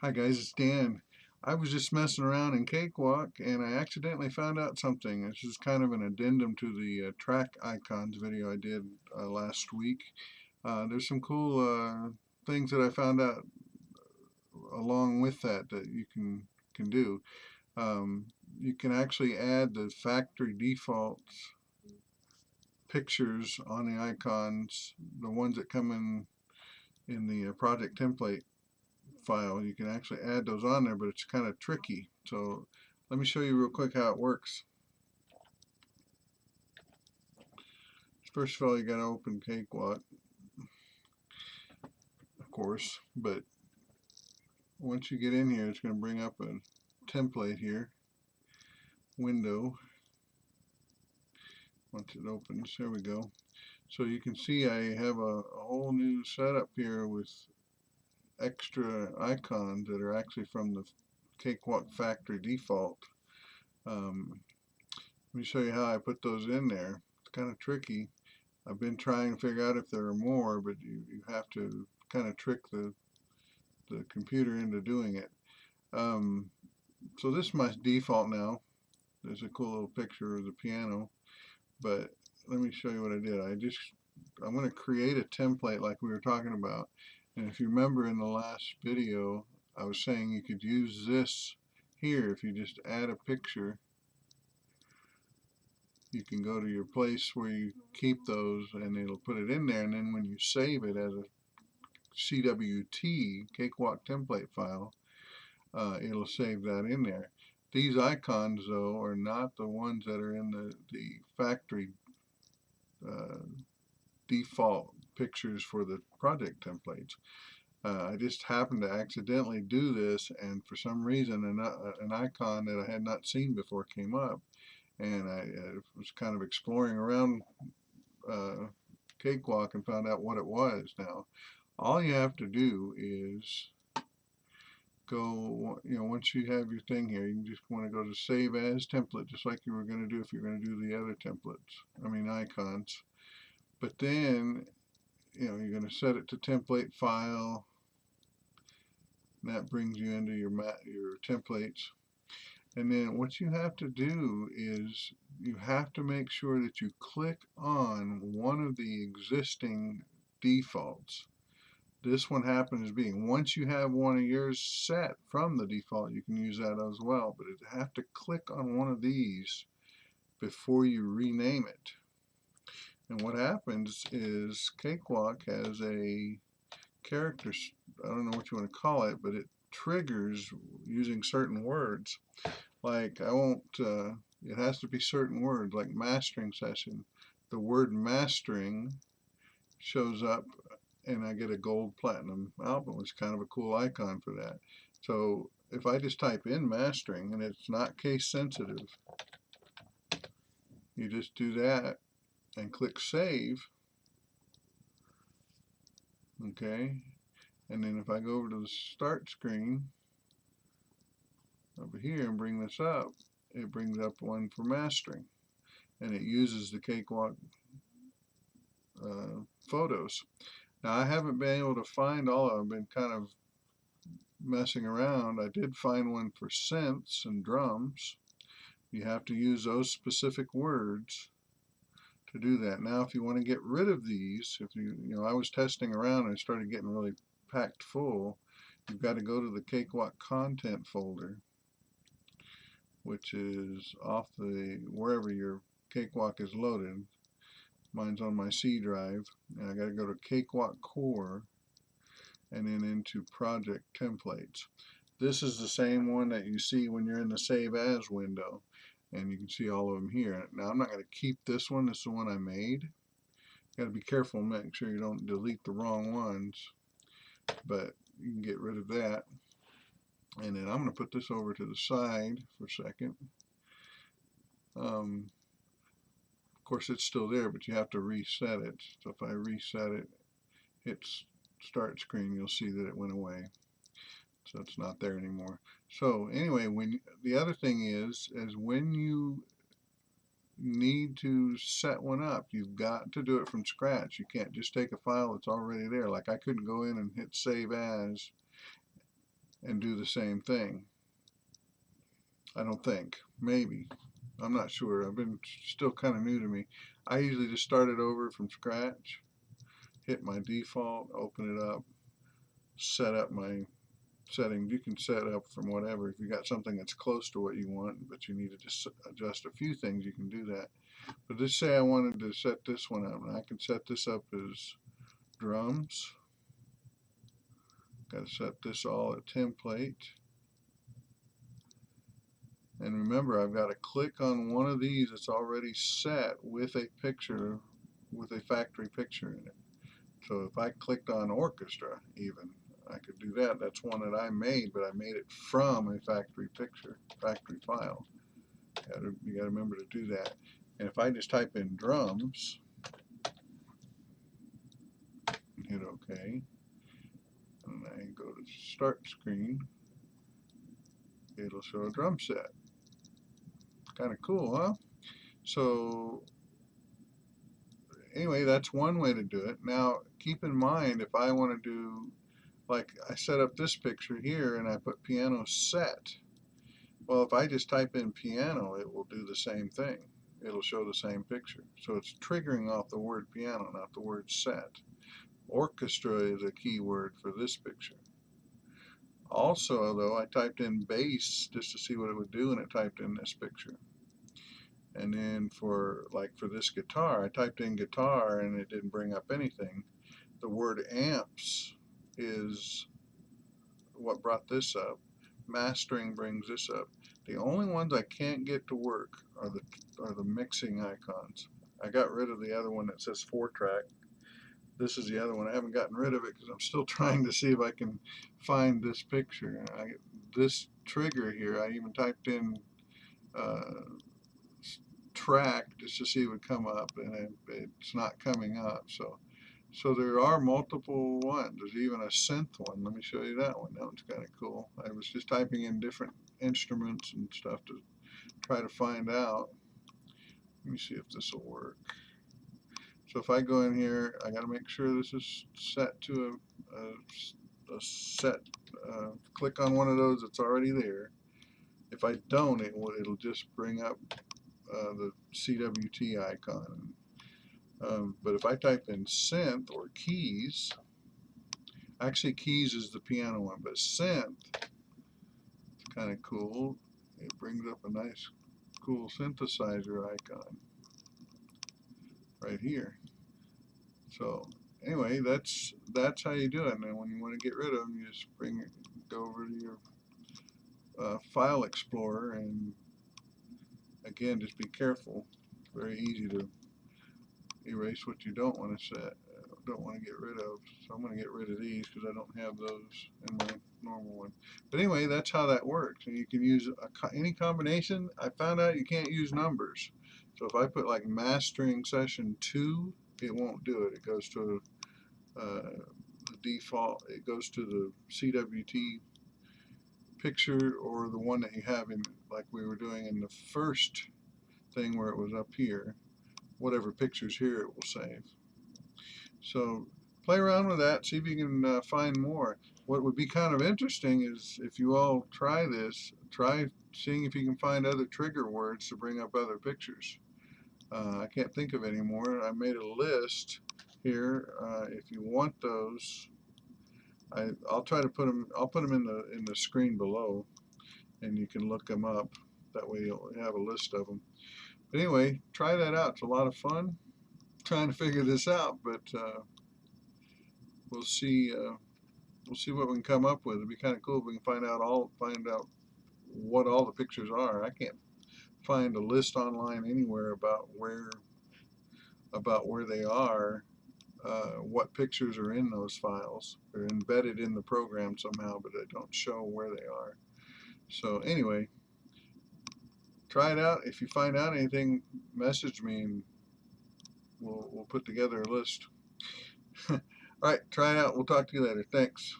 Hi guys, it's Dan. I was just messing around in Cakewalk and I accidentally found out something. This is kind of an addendum to the track icons video I did last week. There's some cool things that I found out along with that you can do. Um, you can actually add the factory default pictures on the icons, the ones that come in the project template file. You can actually add those on there, but it's kind of tricky. So let me show you real quick how it works. First of all, you got to open Cakewalk, of course, but once you get in here, it's going to bring up a template here, window. Once it opens, there we go. So you can see I have a whole new setup here with extra icons that are actually from the Cakewalk factory default. Let me show you how I put those in there. It's kind of tricky. I've been trying to figure out if there are more, but you have to kind of trick the computer into doing it. So this is my default now. There's a cool little picture of the piano, but let me show you what I did. I'm going to create a template like we were talking about. And if you remember in the last video, I was saying you could use this here. If you just add a picture, you can go to your place where you keep those and it'll put it in there, and then when you save it as a CWT, Cakewalk template file, it'll save that in there. These icons though are not the ones that are in the factory uh, default pictures for the project templates. I just happened to accidentally do this, and for some reason an icon that I had not seen before came up, and I was kind of exploring around Cakewalk and found out what it was. Now, all you have to do is go, once you have your thing here, you just want to go to Save As Template, just like you were going to do if you're going to do the other templates, icons. But then, you're going to set it to Template File, and that brings you into your templates. And then what you have to do is you have to make sure that you click on one of the existing defaults. This one happens to be, once you have one of yours set from the default, you can use that as well, but you have to click on one of these before you rename it. And what happens is Cakewalk has a character, I don't know what you want to call it, but it triggers using certain words. Like it has to be certain words, like mastering session. The word mastering shows up and I get a gold platinum album. It's kind of a cool icon for that. So if I just type in mastering and it's not case sensitive, you just do that and click save. Okay, and then if I go over to the start screen over here and bring this up, it brings up one for mastering, and it uses the Cakewalk photos. Now I haven't been able to find all of them. I've been kind of messing around. I did find one for synths and drums. You have to use those specific words to do that. Now if you want to get rid of these, if I was testing around and I started getting really packed full, you've got to go to the Cakewalk content folder, which is off wherever your Cakewalk is loaded. Mine's on my C drive, and I got to go to Cakewalk Core and then into project templates. This is the same one that you see when you're in the Save As window, and you can see all of them here. Now I'm not going to keep this one. This is the one I made. You got to be careful and make sure you don't delete the wrong ones, but you can get rid of that. And then I'm going to put this over to the side for a second. Of course it's still there, but you have to reset it. So if I reset it, hit start screen, you'll see that it went away. So it's not there anymore. So anyway, the other thing is when you need to set one up, you've got to do it from scratch. You can't just take a file that's already there. Like I couldn't go in and hit Save As and do the same thing. I don't think. Maybe. I'm not sure. I've been still kind of new to me. I usually just start it over from scratch, hit my default, open it up, set up my settings. You can set up from whatever. If you got something that's close to what you want, but you need to just adjust a few things, you can do that. But just say I wanted to set this one up, and I can set this up as drums. Got to set this all at template. And remember, I've got to click on one of these that's already set with a picture, with a factory picture in it. So if I clicked on orchestra even, I could do that. That's one that I made, but I made it from a factory picture, factory file. You got to remember to do that. And if I just type in drums, hit OK, and I go to start screen, it'll show a drum set. Kind of cool, huh? So anyway, that's one way to do it. Now keep in mind, if I want to do, like I set up this picture here and I put piano set, well, if I just type in piano, it will do the same thing. It'll show the same picture. So it's triggering off the word piano, not the word set. Orchestra is a key word for this picture. Also, though, I typed in bass just to see what it would do, and it typed in this picture. And then for this guitar, I typed in guitar and it didn't bring up anything. The word amps is what brought this up. Mastering brings this up. The only ones I can't get to work are the mixing icons. I got rid of the other one that says 4-track. This is the other one. I haven't gotten rid of it because I'm still trying to see if I can find this picture. This trigger here, I even typed in track just to see it would come up, and it's not coming up. So there are multiple ones. There's even a synth one. Let me show you that one. That one's kind of cool. I was just typing in different instruments and stuff to try to find out. Let me see if this will work. So if I go in here, I got to make sure this is set to a set. Click on one of those that's already there. If I don't, it'll just bring up the CWT icon. But if I type in synth or keys, actually keys is the piano one, but synth, it's kind of cool. It brings up a nice cool synthesizer icon right here. So anyway, that's how you do it. And then when you want to get rid of them, you just go over to your file explorer, and again, just be careful. It's very easy to erase what you don't want to set, don't want to get rid of. So I'm going to get rid of these because I don't have those in my normal one. But anyway, that's how that works. And you can use any combination. I found out you can't use numbers. So if I put like mastering session 2, it won't do it. It goes to the default. It goes to the CWT picture, or the one that you have in, like we were doing in the first thing where it was up here. Whatever picture's here, it will save. So play around with that, see if you can find more. What would be kind of interesting is if you all try this, try seeing if you can find other trigger words to bring up other pictures. I can't think of any more. I made a list here. If you want those, I'll try to put them. I'll put them in the screen below, and you can look them up. That way you'll have a list of them. But anyway, try that out. It's a lot of fun trying to figure this out, but we'll see what we can come up with. It'd be kind of cool if we can find out what all the pictures are. I can't find a list online anywhere about where they are, what pictures are in those files. They're embedded in the program somehow, but they don't show where they are. So anyway, try it out. If you find out anything, message me and we'll put together a list. All right, try it out. We'll talk to you later. Thanks.